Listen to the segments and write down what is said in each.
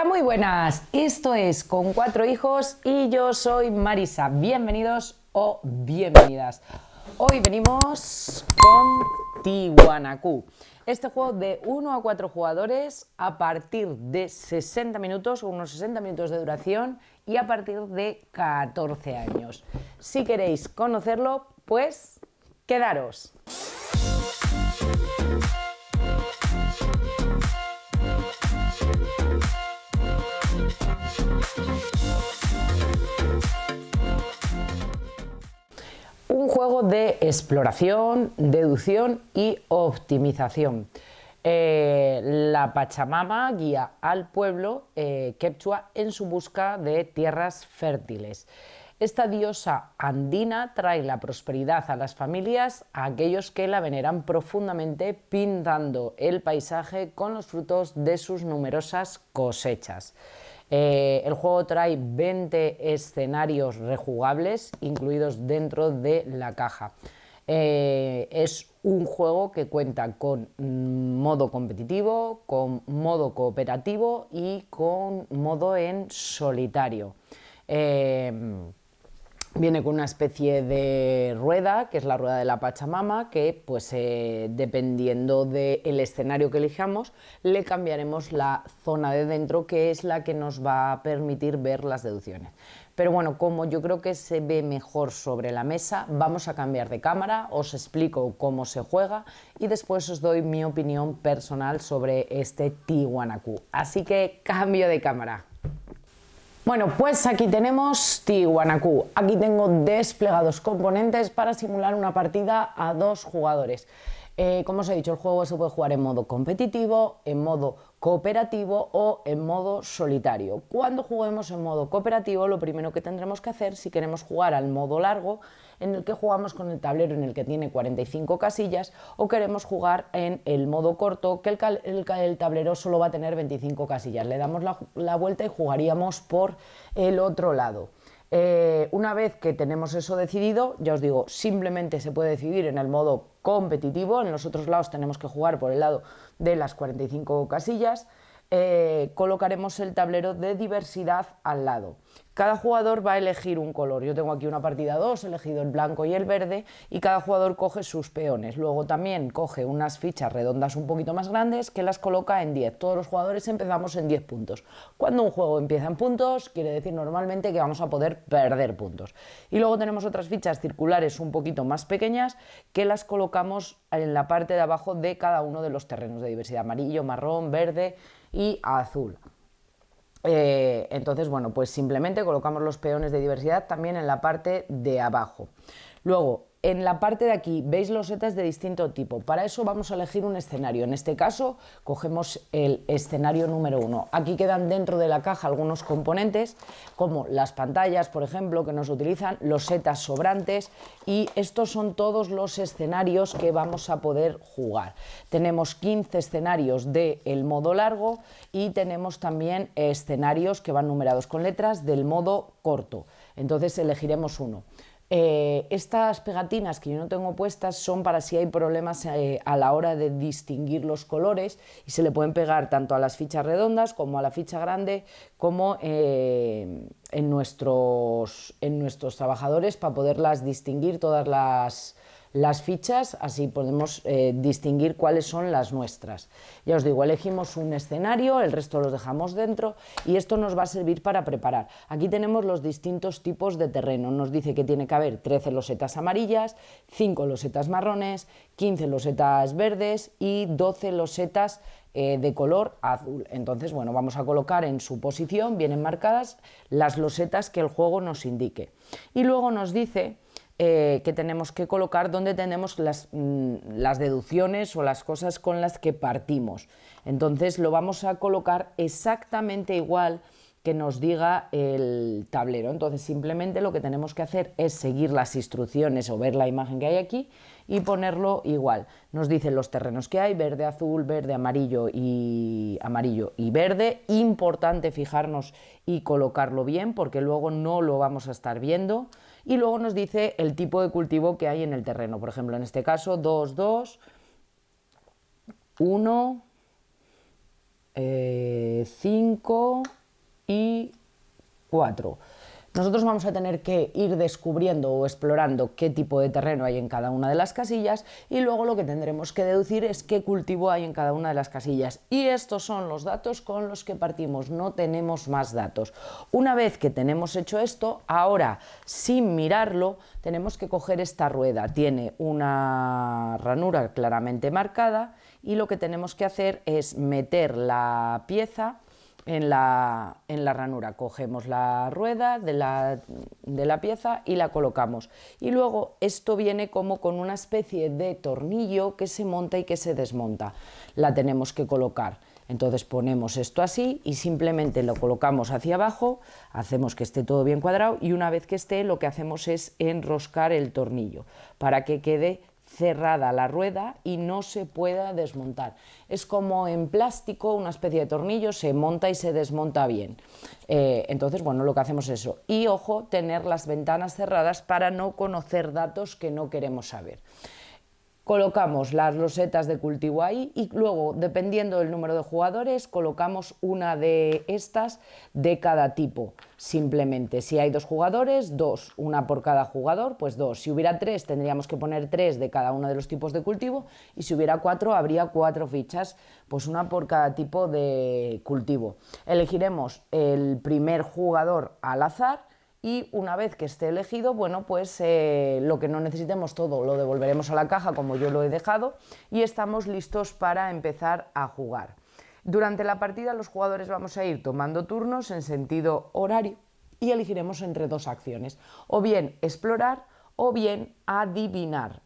Muy buenas, esto es Con Cuatro Hijos y yo soy Marisa. Bienvenidos o bienvenidas. Hoy venimos con Tiwanaku, este juego de 1 a 4 jugadores a partir de 60 minutos o unos 60 minutos de duración y a partir de 14 años. Si queréis conocerlo, pues quedaros. Un juego de exploración, deducción y optimización. La Pachamama guía al pueblo quechua en su busca de tierras fértiles. Esta diosa andina trae la prosperidad a las familias, a aquellos que la veneran profundamente, pintando el paisaje con los frutos de sus numerosas cosechas. El juego trae 20 escenarios rejugables incluidos dentro de la caja. Es un juego que cuenta con modo competitivo, con modo cooperativo y con modo en solitario. Viene con una especie de rueda, que es la rueda de la Pachamama, que pues dependiendo del escenario que elijamos, le cambiaremos la zona de dentro, que es la que nos va a permitir ver las deducciones. Pero bueno, como yo creo que se ve mejor sobre la mesa, vamos a cambiar de cámara, os explico cómo se juega y después os doy mi opinión personal sobre este Tiwanaku. Así que cambio de cámara. Bueno, pues aquí tenemos Tiwanaku. Aquí tengo desplegados componentes para simular una partida a 2 jugadores. Como os he dicho, el juego se puede jugar en modo competitivo, en modo cooperativo o en modo solitario. Cuando juguemos en modo cooperativo, lo primero que tendremos que hacer, si queremos jugar al modo largo, en el que jugamos con el tablero en el que tiene 45 casillas, o queremos jugar en el modo corto, que el tablero solo va a tener 25 casillas. Le damos la vuelta y jugaríamos por el otro lado. Una vez que tenemos eso decidido, ya os digo, simplemente se puede decidir en el modo competitivo. En los otros lados tenemos que jugar por el lado de las 45 casillas. Colocaremos el tablero de diversidad al lado. Cada jugador va a elegir un color. Yo tengo aquí una partida 2, he elegido el blanco y el verde, y cada jugador coge sus peones. Luego también coge unas fichas redondas un poquito más grandes que las coloca en 10. Todos los jugadores empezamos en 10 puntos. Cuando un juego empieza en puntos, quiere decir normalmente que vamos a poder perder puntos. Y luego tenemos otras fichas circulares un poquito más pequeñas que las colocamos en la parte de abajo de cada uno de los terrenos de diversidad: amarillo, marrón, verde y azul. Entonces, bueno, pues simplemente colocamos los peones de diversidad también en la parte de abajo. Luego, en la parte de aquí, veis losetas de distinto tipo. Para eso vamos a elegir un escenario. En este caso, cogemos el escenario número 1. Aquí quedan dentro de la caja algunos componentes, como las pantallas, por ejemplo, que nos utilizan, losetas sobrantes, y estos son todos los escenarios que vamos a poder jugar. Tenemos 15 escenarios del modo largo y tenemos también escenarios que van numerados con letras del modo corto. Entonces elegiremos uno. Estas pegatinas que yo no tengo puestas son para si hay problemas a la hora de distinguir los colores, y se le pueden pegar tanto a las fichas redondas como a la ficha grande, como en nuestros trabajadores, para poderlas distinguir todas las fichas, así podemos distinguir cuáles son las nuestras. Ya os digo, elegimos un escenario, el resto los dejamos dentro, y esto nos va a servir para preparar. Aquí tenemos los distintos tipos de terreno. Nos dice que tiene que haber 13 losetas amarillas, 5 losetas marrones, 15 losetas verdes y 12 losetas de color azul. Entonces, bueno, vamos a colocar en su posición, vienen marcadas las losetas que el juego nos indique. Y luego nos dice que tenemos que colocar donde tenemos las deducciones o las cosas con las que partimos. Entonces lo vamos a colocar exactamente igual que nos diga el tablero. Entonces simplemente lo que tenemos que hacer es seguir las instrucciones o ver la imagen que hay aquí y ponerlo igual. Nos dicen los terrenos que hay: verde, azul, verde, amarillo y verde. Importante fijarnos y colocarlo bien, porque luego no lo vamos a estar viendo. Y luego nos dice el tipo de cultivo que hay en el terreno. Por ejemplo, en este caso 2, 2, 1, 5 y 4. Nosotros vamos a tener que ir descubriendo o explorando qué tipo de terreno hay en cada una de las casillas y luego lo que tendremos que deducir es qué cultivo hay en cada una de las casillas. Y estos son los datos con los que partimos, no tenemos más datos. Una vez que tenemos hecho esto, ahora sin mirarlo tenemos que coger esta rueda. Tiene una ranura claramente marcada y lo que tenemos que hacer es meter la pieza en la ranura. Cogemos la rueda de la pieza y la colocamos. Y luego esto viene como con una especie de tornillo que se monta y que se desmonta. La tenemos que colocar. Entonces ponemos esto así y simplemente lo colocamos hacia abajo, hacemos que esté todo bien cuadrado y una vez que esté lo que hacemos es enroscar el tornillo para que quede cerrada la rueda y no se pueda desmontar. Es como en plástico, una especie de tornillo, se monta y se desmonta bien. Entonces, bueno, lo que hacemos es eso. Y ojo, tener las ventanas cerradas para no conocer datos que no queremos saber. Colocamos las losetas de cultivo ahí y luego, dependiendo del número de jugadores, colocamos una de estas de cada tipo. Simplemente, si hay 2 jugadores, 2, una por cada jugador, pues 2. Si hubiera 3, tendríamos que poner 3 de cada uno de los tipos de cultivo y si hubiera 4, habría 4 fichas, pues una por cada tipo de cultivo. Elegiremos el primer jugador al azar. Y una vez que esté elegido, bueno, pues lo que no necesitemos todo lo devolveremos a la caja como yo lo he dejado y estamos listos para empezar a jugar. Durante la partida los jugadores vamos a ir tomando turnos en sentido horario y elegiremos entre 2 acciones, o bien explorar o bien adivinar.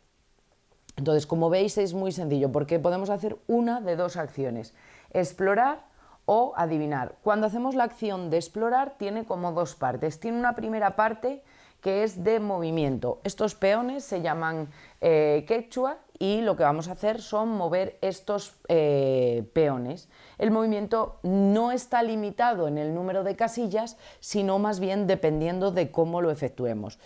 Entonces, como veis, es muy sencillo porque podemos hacer una de 2 acciones, explorar o adivinar. Cuando hacemos la acción de explorar tiene como 2 partes. Tiene una primera parte que es de movimiento. Estos peones se llaman quechua y lo que vamos a hacer son mover estos peones. El movimiento no está limitado en el número de casillas, sino más bien dependiendo de cómo lo efectuemos.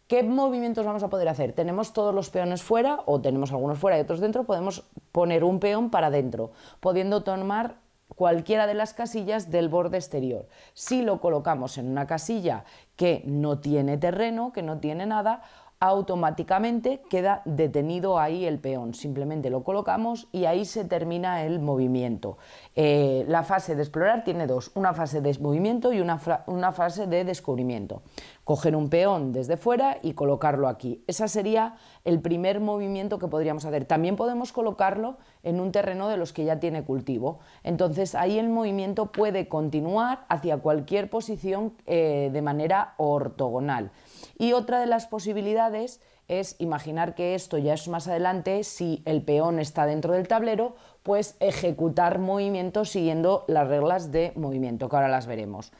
¿Qué movimientos vamos a poder hacer? Tenemos todos los peones fuera o tenemos algunos fuera y otros dentro. Podemos poner un peón para dentro, pudiendo tomar cualquiera de las casillas del borde exterior. Si lo colocamos en una casilla que no tiene terreno, que no tiene nada, automáticamente queda detenido ahí el peón. Simplemente lo colocamos y ahí se termina el movimiento. La fase de explorar tiene 2, una fase de movimiento y una fase de descubrimiento. Coger un peón desde fuera y colocarlo aquí. Ese sería el primer movimiento que podríamos hacer. También podemos colocarlo en un terreno de los que ya tiene cultivo. Entonces ahí el movimiento puede continuar hacia cualquier posición de manera ortogonal. Y otra de las posibilidades es imaginar que esto ya es más adelante, si el peón está dentro del tablero, pues ejecutar movimientos siguiendo las reglas de movimiento, que ahora las veremos.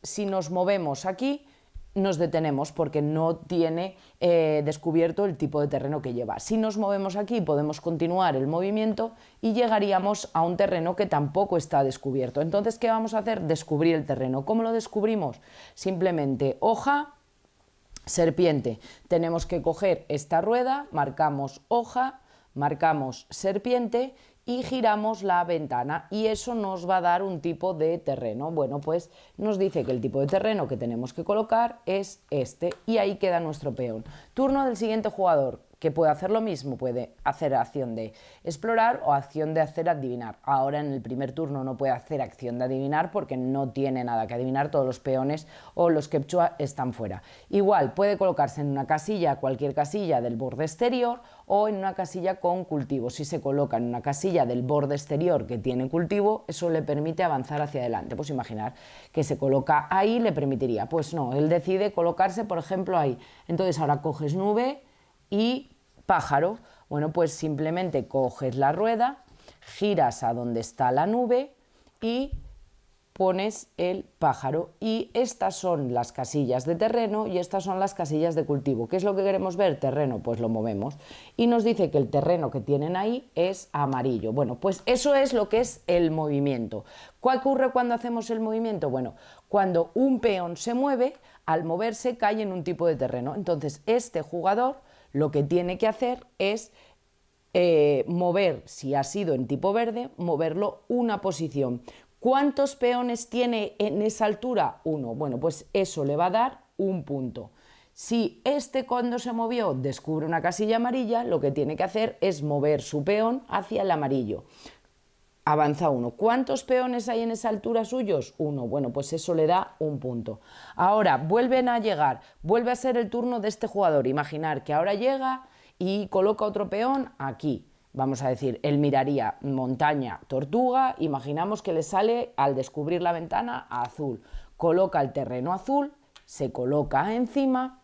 Si nos movemos aquí, nos detenemos porque no tiene descubierto el tipo de terreno que lleva. Si nos movemos aquí, podemos continuar el movimiento y llegaríamos a un terreno que tampoco está descubierto. Entonces, ¿qué vamos a hacer? Descubrir el terreno. ¿Cómo lo descubrimos? Simplemente hoja, serpiente. Tenemos que coger esta rueda, marcamos hoja, marcamos serpiente y giramos la ventana y eso nos va a dar un tipo de terreno. Bueno, pues nos dice que el tipo de terreno que tenemos que colocar es este y ahí queda nuestro peón. Turno del siguiente jugador, que puede hacer lo mismo, puede hacer acción de explorar o acción de hacer adivinar. Ahora en el primer turno no puede hacer acción de adivinar porque no tiene nada que adivinar, todos los peones o los quechua están fuera. Igual puede colocarse en una casilla, cualquier casilla del borde exterior o en una casilla con cultivo. Si se coloca en una casilla del borde exterior que tiene cultivo, eso le permite avanzar hacia adelante. Pues imaginar que se coloca ahí, le permitiría. Pues no, él decide colocarse, por ejemplo, ahí. Entonces ahora coges nube y pájaro. Bueno, pues simplemente coges la rueda, giras a donde está la nube y pones el pájaro. Y estas son las casillas de terreno y estas son las casillas de cultivo. ¿Qué es lo que queremos ver? Terreno, pues lo movemos. Y nos dice que el terreno que tienen ahí es amarillo. Bueno, pues eso es lo que es el movimiento. ¿Qué ocurre cuando hacemos el movimiento? Bueno, cuando un peón se mueve, al moverse cae en un tipo de terreno. Entonces, este jugador lo que tiene que hacer es mover, si ha sido en tipo verde, moverlo una posición. ¿Cuántos peones tiene en esa altura? 1. Bueno, pues eso le va a dar un punto. Si este cuando se movió descubre una casilla amarilla, lo que tiene que hacer es mover su peón hacia el amarillo. Avanza 1. ¿Cuántos peones hay en esa altura suyos? 1. Bueno, pues eso le da un punto. Ahora vuelven a llegar, vuelve a ser el turno de este jugador. Imaginar que ahora llega y coloca otro peón aquí. Vamos a decir, él miraría montaña, tortuga, imaginamos que le sale al descubrir la ventana a azul. Coloca el terreno azul, se coloca encima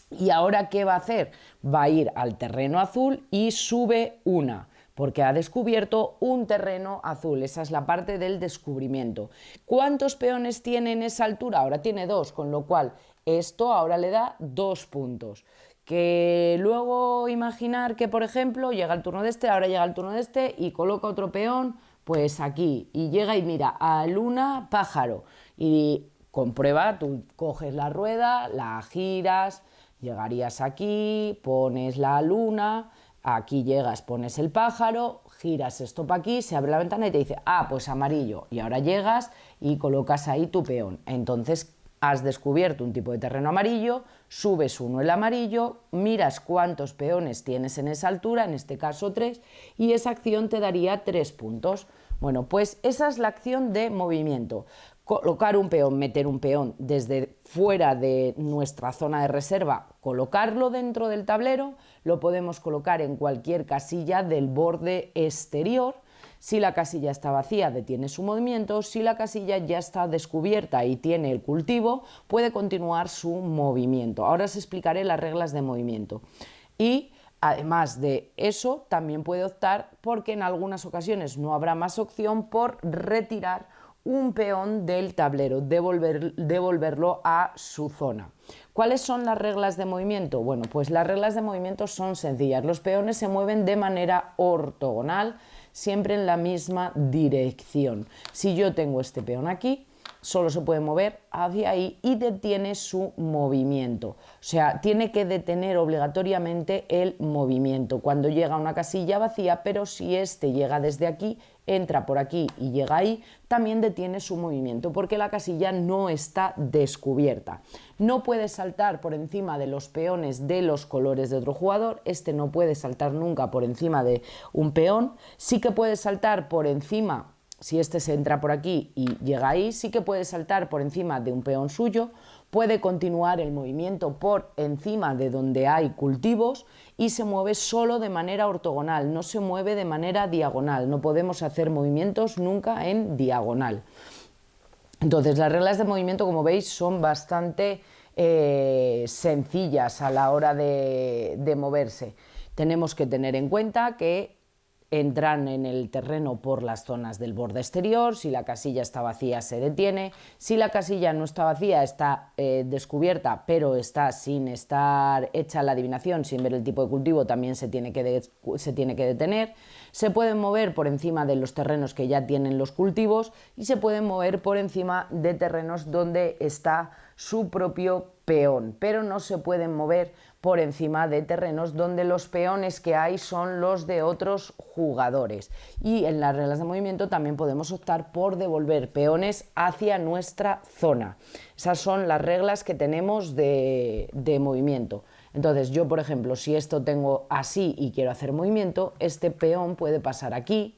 y ahora ¿qué va a hacer? Va a ir al terreno azul y sube una, porque ha descubierto un terreno azul. Esa es la parte del descubrimiento. ¿Cuántos peones tiene en esa altura? Ahora tiene 2, con lo cual esto ahora le da 2 puntos. Que luego imaginar que, por ejemplo, llega el turno de este, ahora llega el turno de este y coloca otro peón, pues aquí, y llega y mira, a luna, pájaro, y comprueba, tú coges la rueda, la giras, llegarías aquí, pones la luna, aquí llegas, pones el pájaro, giras esto para aquí, se abre la ventana y te dice, ah, pues amarillo, y ahora llegas y colocas ahí tu peón. Entonces has descubierto un tipo de terreno amarillo, subes uno el amarillo, miras cuántos peones tienes en esa altura, en este caso 3, y esa acción te daría 3 puntos. Bueno, pues esa es la acción de movimiento. Colocar un peón, meter un peón desde fuera de nuestra zona de reserva, colocarlo dentro del tablero, lo podemos colocar en cualquier casilla del borde exterior. Si la casilla está vacía, detiene su movimiento. Si la casilla ya está descubierta y tiene el cultivo, puede continuar su movimiento. Ahora os explicaré las reglas de movimiento. Y además de eso, también puede optar, porque en algunas ocasiones no habrá más opción, por retirar un peón del tablero, devolverlo a su zona. ¿Cuáles son las reglas de movimiento? Bueno, pues las reglas de movimiento son sencillas. Los peones se mueven de manera ortogonal, siempre en la misma dirección. Si yo tengo este peón aquí, solo se puede mover hacia ahí y detiene su movimiento. O sea, tiene que detener obligatoriamente el movimiento cuando llega a una casilla vacía, pero si este llega desde aquí, entra por aquí y llega ahí, también detiene su movimiento porque la casilla no está descubierta. No puede saltar por encima de los peones de los colores de otro jugador. Este no puede saltar nunca por encima de un peón. Sí que puede saltar por encima, si este se entra por aquí y llega ahí, sí que puede saltar por encima de un peón suyo, puede continuar el movimiento por encima de donde hay cultivos y se mueve solo de manera ortogonal, no se mueve de manera diagonal. No podemos hacer movimientos nunca en diagonal. Entonces, las reglas de movimiento, como veis, son bastante sencillas a la hora de moverse. Tenemos que tener en cuenta que entran en el terreno por las zonas del borde exterior. Si la casilla está vacía, se detiene. Si la casilla no está vacía, está descubierta, pero está sin estar hecha la adivinación, sin ver el tipo de cultivo, también se tiene que detener. Se pueden mover por encima de los terrenos que ya tienen los cultivos y se pueden mover por encima de terrenos donde está su propio peón, pero no se pueden mover por encima de terrenos donde los peones que hay son los de otros jugadores. Y en las reglas de movimiento también podemos optar por devolver peones hacia nuestra zona. Esas son las reglas que tenemos de movimiento. Entonces yo, por ejemplo, si esto tengo así y quiero hacer movimiento, este peón puede pasar aquí,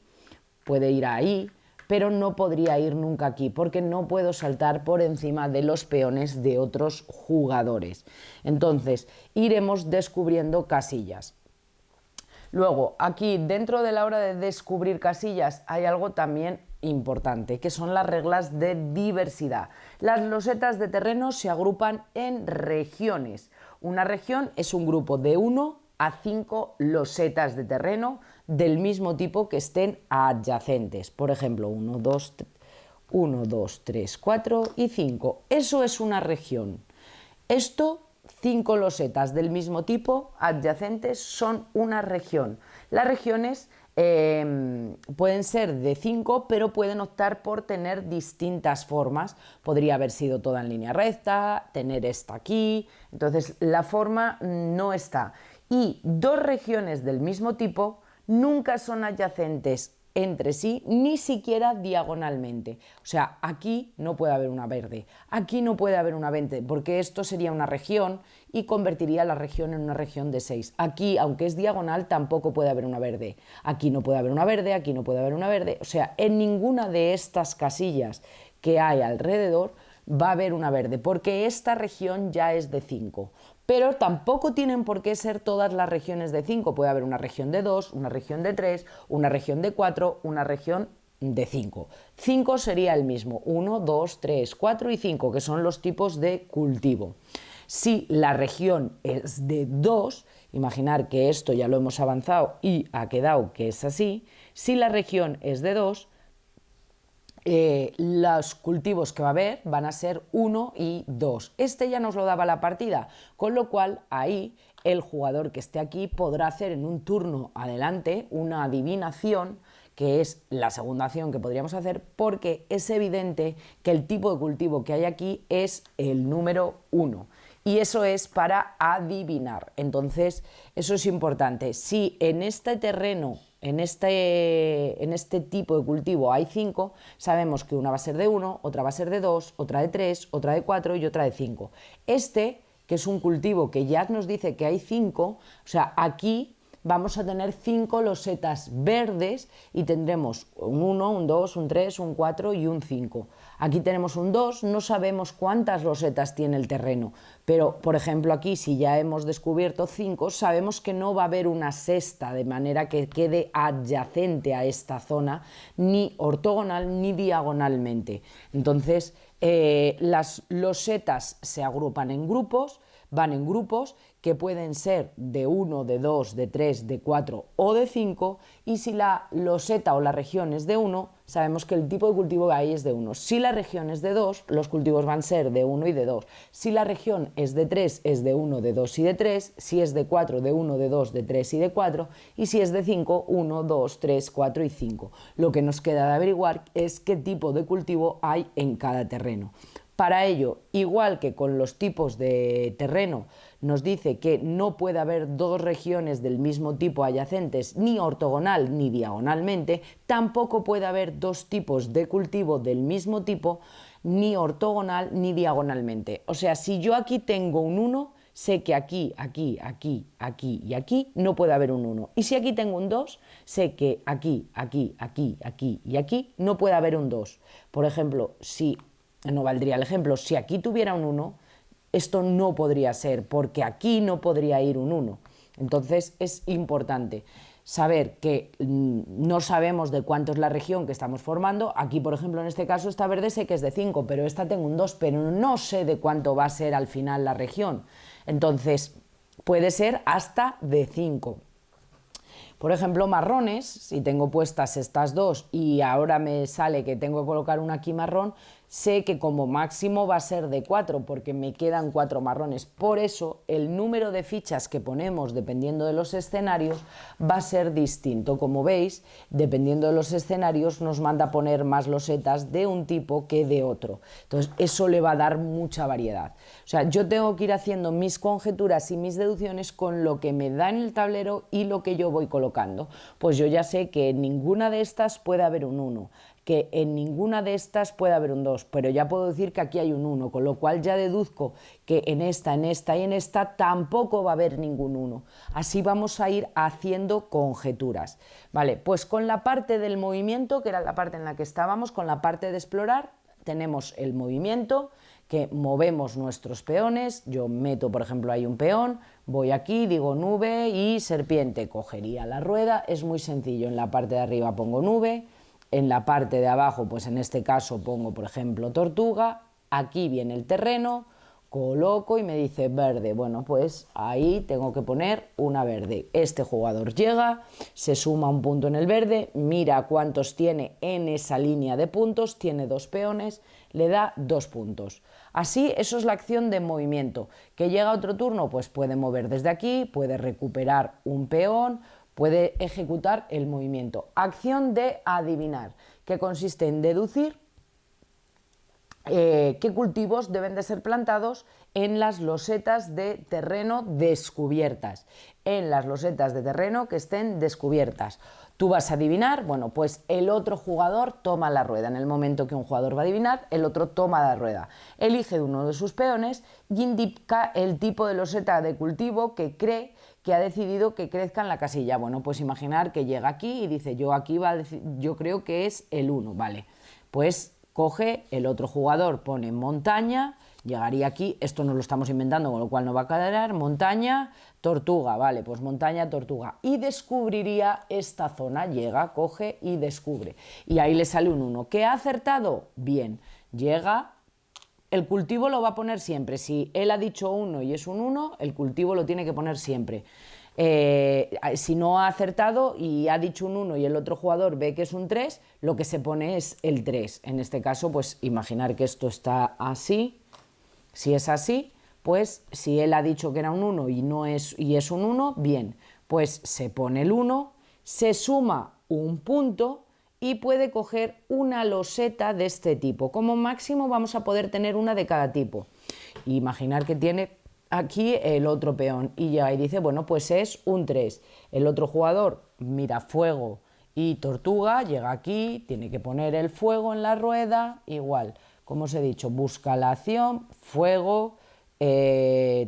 puede ir ahí, pero no podría ir nunca aquí porque no puedo saltar por encima de los peones de otros jugadores. Entonces iremos descubriendo casillas. Luego, aquí dentro de la hora de descubrir casillas hay algo también importante, que son las reglas de diversidad. Las losetas de terreno se agrupan en regiones. Una región es un grupo de 1 a 5 losetas de terreno del mismo tipo que estén adyacentes. Por ejemplo, 1, 2, 3, 4 y 5. Eso es una región. Esto, 5 losetas del mismo tipo adyacentes, son una región. Las regiones pueden ser de 5, pero pueden optar por tener distintas formas. Podría haber sido toda en línea recta, tener esta aquí. Entonces, la forma no está. Y 2 regiones del mismo tipo nunca son adyacentes entre sí, ni siquiera diagonalmente. O sea, aquí no puede haber una verde, aquí no puede haber una 20, porque esto sería una región y convertiría la región en una región de 6. Aquí, aunque es diagonal, tampoco puede haber una verde. Aquí no puede haber una verde, aquí no puede haber una verde. O sea, en ninguna de estas casillas que hay alrededor va a haber una verde, porque esta región ya es de 5. Pero tampoco tienen por qué ser todas las regiones de 5. Puede haber una región de 2, una región de 3, una región de 4, una región de 5. 5 sería el mismo, 1, 2, 3, 4 y 5, que son los tipos de cultivo. Si la región es de 2, imaginar que esto ya lo hemos avanzado y ha quedado que es así, si la región es de 2, los cultivos que va a haber van a ser 1 y 2. Este ya nos lo daba la partida, con lo cual ahí el jugador que esté aquí podrá hacer en un turno adelante una adivinación, que es la segunda acción que podríamos hacer, porque es evidente que el tipo de cultivo que hay aquí es el número 1. Y eso es para adivinar. Entonces, eso es importante. Si en este terreno, en este tipo de cultivo hay 5, sabemos que una va a ser de 1, otra va a ser de 2, otra de 3, otra de 4 y otra de 5. Este, que es un cultivo que ya nos dice que hay 5, o sea, aquí vamos a tener 5 losetas verdes y tendremos un 1, un 2, un 3, un 4 y un 5. Aquí tenemos un 2, no sabemos cuántas losetas tiene el terreno, pero por ejemplo aquí si ya hemos descubierto 5, sabemos que no va a haber una sexta, de manera que quede adyacente a esta zona, ni ortogonal ni diagonalmente. Entonces las losetas se agrupan en grupos, van en grupos que pueden ser de 1, de 2, de 3, de 4 o de 5, y si la loseta o la región es de 1, sabemos que el tipo de cultivo que hay es de 1. Si la región es de 2, los cultivos van a ser de 1 y de 2. Si la región es de 3, es de 1, de 2 y de 3. Si es de 4, de 1, de 2, de 3 y de 4. Y si es de 5, 1, 2, 3, 4 y 5. Lo que nos queda de averiguar es qué tipo de cultivo hay en cada terreno. Para ello, igual que con los tipos de terreno, nos dice que no puede haber dos regiones del mismo tipo adyacentes ni ortogonal ni diagonalmente, tampoco puede haber dos tipos de cultivo del mismo tipo ni ortogonal ni diagonalmente. O sea, si yo aquí tengo un 1, sé que aquí, aquí, aquí, aquí y aquí no puede haber un 1. Y si aquí tengo un 2, sé que aquí, aquí, aquí, aquí y aquí no puede haber un 2. Por ejemplo, si no valdría el ejemplo, si aquí tuviera un 1, esto no podría ser, porque aquí no podría ir un 1. Entonces es importante saber que no sabemos de cuánto es la región que estamos formando. Aquí, por ejemplo, en este caso, esta verde sé que es de 5, pero esta tengo un 2, pero no sé de cuánto va a ser al final la región. Entonces, puede ser hasta de 5. Por ejemplo, marrones, si tengo puestas estas dos y ahora me sale que tengo que colocar una aquí marrón, sé que como máximo va a ser de 4 porque me quedan 4 marrones. Por eso el número de fichas que ponemos dependiendo de los escenarios va a ser distinto. Como veis, dependiendo de los escenarios nos manda a poner más losetas de un tipo que de otro. Entonces eso le va a dar mucha variedad. O sea, yo tengo que ir haciendo mis conjeturas y mis deducciones con lo que me da en el tablero y lo que yo voy colocando. Pues yo ya sé que en ninguna de estas puede haber un 1, que en ninguna de estas puede haber un 2, pero ya puedo decir que aquí hay un 1, con lo cual ya deduzco que en esta y en esta tampoco va a haber ningún 1. Así vamos a ir haciendo conjeturas. Vale, pues con la parte del movimiento, que era la parte en la que estábamos, con la parte de explorar, tenemos el movimiento, que movemos nuestros peones. Yo meto, por ejemplo, ahí un peón, voy aquí, digo nube y serpiente, cogería la rueda, es muy sencillo. En la parte de arriba pongo nube, en la parte de abajo, pues en este caso pongo, por ejemplo, tortuga, aquí viene el terreno, coloco y me dice verde. Bueno, pues ahí tengo que poner una verde. Este jugador llega, se suma un punto en el verde, mira cuántos tiene en esa línea de puntos, tiene 2 peones, le da 2 puntos. Así, eso es la acción de movimiento. ¿Que llega a otro turno? Pues puede mover desde aquí, puede recuperar un peón, puede ejecutar el movimiento. Acción de adivinar, que consiste en deducir qué cultivos deben de ser plantados en las losetas de terreno descubiertas, en las losetas de terreno que estén descubiertas. Tú vas a adivinar, bueno, pues el otro jugador toma la rueda. En el momento que un jugador va a adivinar, el otro toma la rueda. Elige uno de sus peones y indica el tipo de loseta de cultivo que cree que ha decidido que crezca en la casilla. Bueno, pues imaginar que llega aquí y dice, yo creo que es el 1, ¿vale? Pues coge el otro jugador, pone montaña, llegaría aquí, esto no lo estamos inventando, con lo cual no va a quedar, montaña, tortuga, vale, pues montaña, tortuga, y descubriría esta zona, llega, coge y descubre, y ahí le sale un 1. ¿Qué ha acertado? Bien, llega, el cultivo lo va a poner siempre, si él ha dicho 1 y es un 1, el cultivo lo tiene que poner siempre. Si no ha acertado y ha dicho un 1 y el otro jugador ve que es un 3, lo que se pone es el 3. En este caso, pues imaginar que esto está así. Si es así, pues si él ha dicho que era un 1 y es un 1, bien, pues se pone el 1, se suma un punto y puede coger una loseta de este tipo. Como máximo vamos a poder tener una de cada tipo. Imaginar que tiene aquí el otro peón y llega y dice, bueno, pues es un 3. El otro jugador mira fuego y tortuga, llega aquí, tiene que poner el fuego en la rueda, igual, como os he dicho, busca la acción, fuego,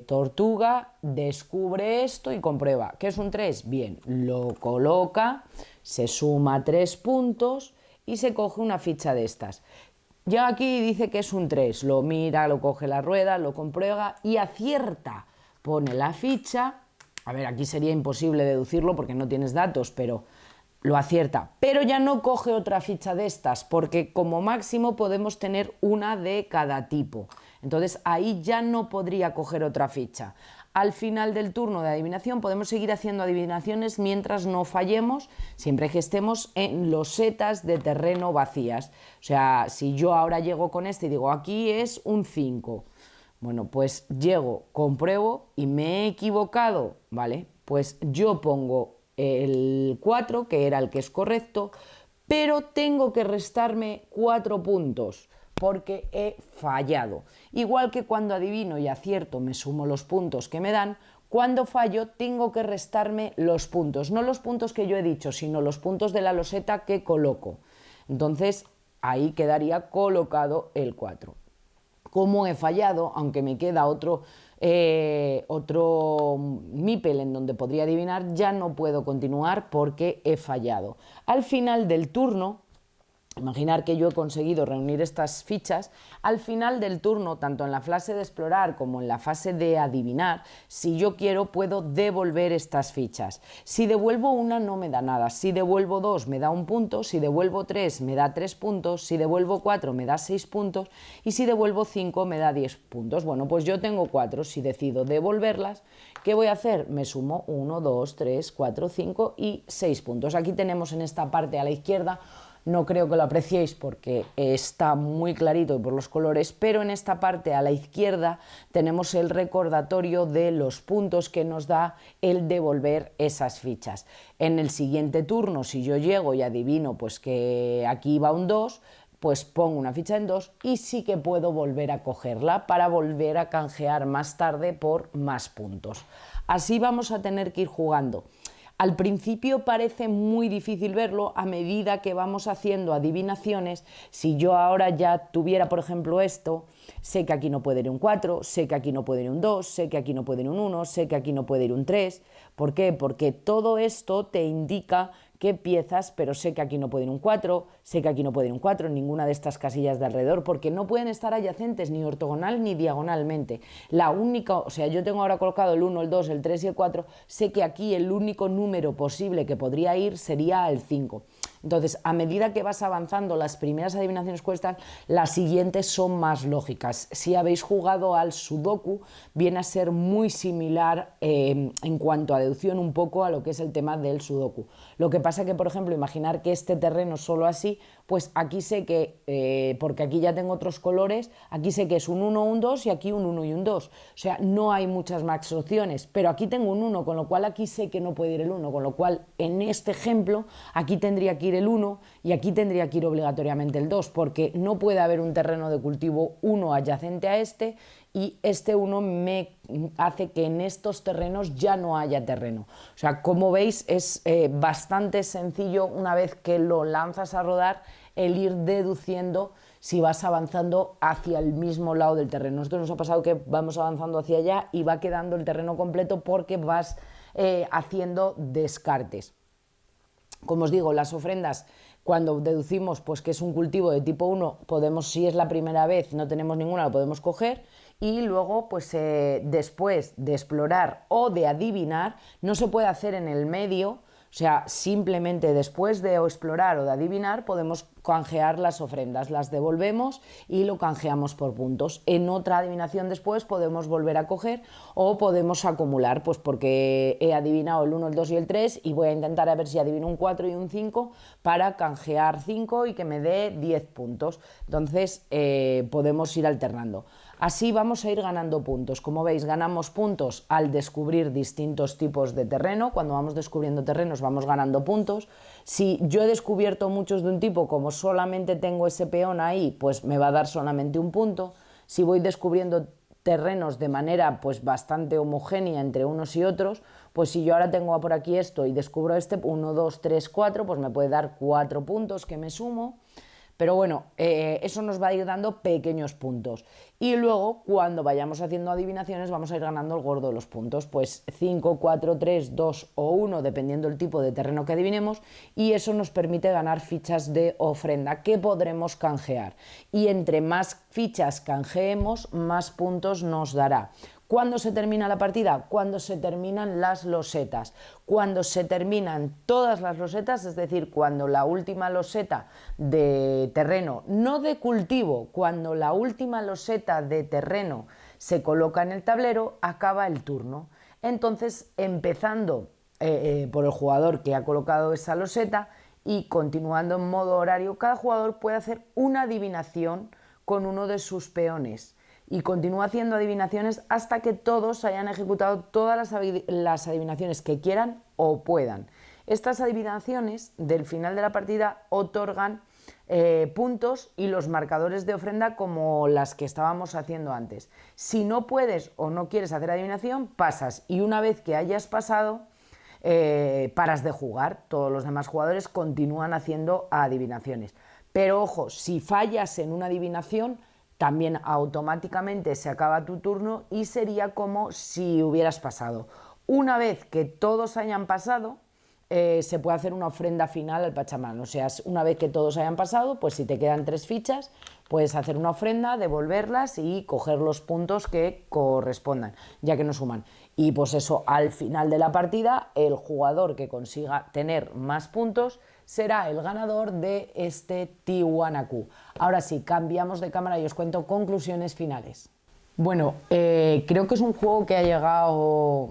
tortuga, descubre esto y comprueba. ¿Qué es un 3? Bien, lo coloca, se suma 3 puntos y se coge una ficha de estas. Llega aquí y dice que es un 3, lo mira, lo coge la rueda, lo comprueba y acierta. Pone la ficha, a ver, aquí sería imposible deducirlo porque no tienes datos, pero lo acierta. Pero ya no coge otra ficha de estas, porque como máximo podemos tener una de cada tipo. Entonces ahí ya no podría coger otra ficha. Al final del turno de adivinación podemos seguir haciendo adivinaciones mientras no fallemos, siempre que estemos en losetas de terreno vacías. O sea, si yo ahora llego con este y digo, aquí es un 5, bueno, pues llego, compruebo y me he equivocado, ¿vale? Pues yo pongo el 4, que era el que es correcto, pero tengo que restarme 4 puntos porque he fallado. Igual que cuando adivino y acierto me sumo los puntos que me dan, cuando fallo tengo que restarme los puntos, no los puntos que yo he dicho, sino los puntos de la loseta que coloco. Entonces ahí quedaría colocado el 4. Como he fallado, aunque me queda otro mipel en donde podría adivinar, ya no puedo continuar porque he fallado. Al final del turno, imaginar que yo he conseguido reunir estas fichas, al final del turno, tanto en la fase de explorar como en la fase de adivinar, si yo quiero puedo devolver estas fichas. Si devuelvo una no me da nada, si devuelvo 2 me da un punto, si devuelvo 3 me da 3 puntos, si devuelvo 4 me da 6 puntos y si devuelvo 5 me da 10 puntos. Bueno, pues yo tengo 4, si decido devolverlas, ¿qué voy a hacer? Me sumo 1, 2, 3, 4, 5 y 6 puntos. Aquí tenemos en esta parte a la izquierda, no creo que lo apreciéis porque está muy clarito y por los colores, pero en esta parte a la izquierda tenemos el recordatorio de los puntos que nos da el devolver esas fichas. En el siguiente turno, si yo llego y adivino pues que aquí va un 2, pues pongo una ficha en 2 y sí que puedo volver a cogerla para volver a canjear más tarde por más puntos. Así vamos a tener que ir jugando. Al principio parece muy difícil verlo, a medida que vamos haciendo adivinaciones, si yo ahora ya tuviera, por ejemplo, esto, sé que aquí no puede ir un 4, sé que aquí no puede ir un 2, sé que aquí no puede ir un 1, sé que aquí no puede ir un 3. ¿Por qué? Porque todo esto te indica qué piezas, pero sé que aquí no puede ir un 4, sé que aquí no puede ir un 4 en ninguna de estas casillas de alrededor, porque no pueden estar adyacentes ni ortogonal ni diagonalmente. La única, o sea, yo tengo ahora colocado el 1, el 2, el 3 y el 4, sé que aquí el único número posible que podría ir sería el 5. Entonces, a medida que vas avanzando, las primeras adivinaciones cuestan, las siguientes son más lógicas. Si habéis jugado al Sudoku, viene a ser muy similar en cuanto a deducción un poco a lo que es el tema del Sudoku. Lo que pasa que, por ejemplo, imaginar que este terreno solo así, pues aquí sé que, porque aquí ya tengo otros colores, aquí sé que es un 1, un 2 y aquí un 1 y un 2. O sea, no hay muchas más opciones, pero aquí tengo un 1, con lo cual aquí sé que no puede ir el 1, con lo cual en este ejemplo aquí tendría que ir el 1 y aquí tendría que ir obligatoriamente el 2, porque no puede haber un terreno de cultivo 1 adyacente a este y este 1 me hace que en estos terrenos ya no haya terreno. O sea, como veis es bastante sencillo una vez que lo lanzas a rodar el ir deduciendo si vas avanzando hacia el mismo lado del terreno. Esto nos ha pasado que vamos avanzando hacia allá y va quedando el terreno completo porque vas haciendo descartes. Como os digo, las ofrendas, cuando deducimos pues, que es un cultivo de tipo 1, podemos, si es la primera vez, no tenemos ninguna, lo podemos coger. Y luego, pues después de explorar o de adivinar, no se puede hacer en el medio. O sea, simplemente después de explorar o de adivinar podemos canjear las ofrendas, las devolvemos y lo canjeamos por puntos. En otra adivinación después podemos volver a coger o podemos acumular, pues porque he adivinado el 1, el 2 y el 3 y voy a intentar a ver si adivino un 4 y un 5 para canjear 5 y que me dé 10 puntos. Entonces podemos ir alternando. Así vamos a ir ganando puntos. Como veis, ganamos puntos al descubrir distintos tipos de terreno. Cuando vamos descubriendo terrenos vamos ganando puntos. Si yo he descubierto muchos de un tipo, como solamente tengo ese peón ahí, pues me va a dar solamente un punto. Si voy descubriendo terrenos de manera pues bastante homogénea entre unos y otros, pues si yo ahora tengo por aquí esto y descubro este 1, 2, 3, 4, pues me puede dar 4 puntos que me sumo. Pero bueno, eso nos va a ir dando pequeños puntos. Y luego, cuando vayamos haciendo adivinaciones, vamos a ir ganando el gordo de los puntos. Pues 5, 4, 3, 2 o 1, dependiendo del tipo de terreno que adivinemos. Y eso nos permite ganar fichas de ofrenda que podremos canjear. Y entre más fichas canjeemos, más puntos nos dará. ¿Cuándo se termina la partida? Cuando se terminan las losetas. Cuando se terminan todas las losetas, es decir, cuando la última loseta de terreno, no de cultivo, cuando la última loseta de terreno se coloca en el tablero, acaba el turno. Entonces, empezando por el jugador que ha colocado esa loseta y continuando en modo horario, cada jugador puede hacer una adivinación con uno de sus peones. Y continúa haciendo adivinaciones hasta que todos hayan ejecutado todas las adivinaciones que quieran o puedan. Estas adivinaciones del final de la partida otorgan puntos y los marcadores de ofrenda como las que estábamos haciendo antes. Si no puedes o no quieres hacer adivinación, pasas y una vez que hayas pasado, paras de jugar. Todos los demás jugadores continúan haciendo adivinaciones. Pero ojo, si fallas en una adivinación, también automáticamente se acaba tu turno y sería como si hubieras pasado. Una vez que todos hayan pasado, se puede hacer una ofrenda final al Pachamán. O sea, una vez que todos hayan pasado, pues si te quedan 3 fichas, puedes hacer una ofrenda, devolverlas y coger los puntos que correspondan, ya que no suman. Y pues eso, al final de la partida, el jugador que consiga tener más puntos será el ganador de este Tiwanaku. Ahora sí, cambiamos de cámara y os cuento conclusiones finales. Bueno, creo que es un juego que ha llegado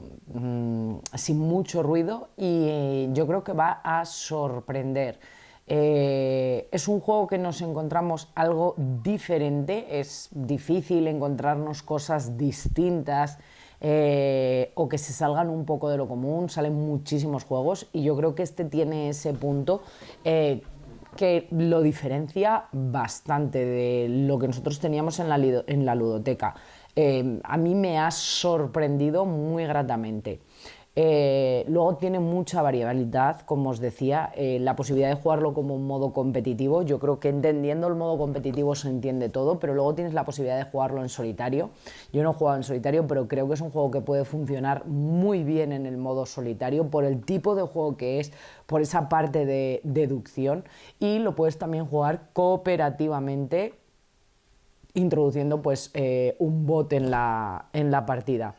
sin mucho ruido y yo creo que va a sorprender. Es un juego que nos encontramos algo diferente, es difícil encontrarnos cosas distintas o que se salgan un poco de lo común. Salen muchísimos juegos y yo creo que este tiene ese punto que lo diferencia bastante de lo que nosotros teníamos en la ludoteca. A mí me ha sorprendido muy gratamente. Luego tiene mucha variabilidad, como os decía, la posibilidad de jugarlo como un modo competitivo. Yo creo que entendiendo el modo competitivo se entiende todo, pero luego tienes la posibilidad de jugarlo en solitario. Yo no he jugado en solitario, pero creo que es un juego que puede funcionar muy bien en el modo solitario por el tipo de juego que es, por esa parte de deducción, y lo puedes también jugar cooperativamente introduciendo pues un bot en la partida.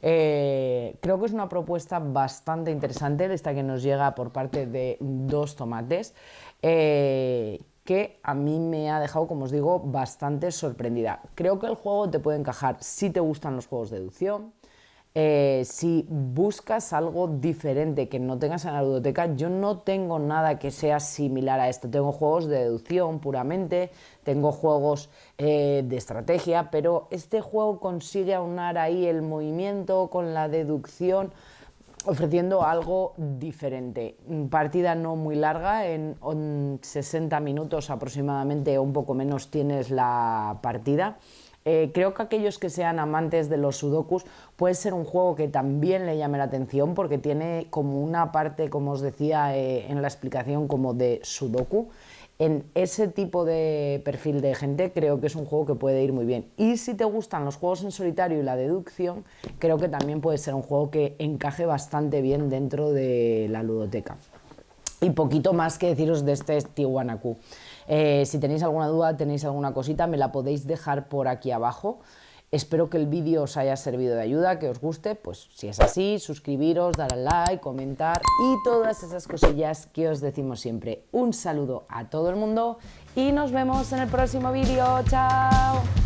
Creo que es una propuesta bastante interesante esta que nos llega por parte de Dos Tomates, que a mí me ha dejado, como os digo, bastante sorprendida. Creo que el juego te puede encajar si te gustan los juegos de deducción, Si buscas algo diferente que no tengas en la ludoteca, yo no tengo nada que sea similar a esto. Tengo juegos de deducción puramente, tengo juegos de estrategia, pero este juego consigue aunar ahí el movimiento con la deducción, ofreciendo algo diferente. Partida no muy larga, en 60 minutos aproximadamente o un poco menos tienes la partida. Creo que aquellos que sean amantes de los sudokus puede ser un juego que también le llame la atención porque tiene como una parte, como os decía en la explicación, como de sudoku. En ese tipo de perfil de gente creo que es un juego que puede ir muy bien. Y si te gustan los juegos en solitario y la deducción, creo que también puede ser un juego que encaje bastante bien dentro de la ludoteca. Y poquito más que deciros de este Tiwanaku. Si tenéis alguna duda, tenéis alguna cosita, me la podéis dejar por aquí abajo. Espero que el vídeo os haya servido de ayuda, que os guste. Pues si es así, suscribiros, dar al like, comentar y todas esas cosillas que os decimos siempre. Un saludo a todo el mundo y nos vemos en el próximo vídeo. ¡Chao!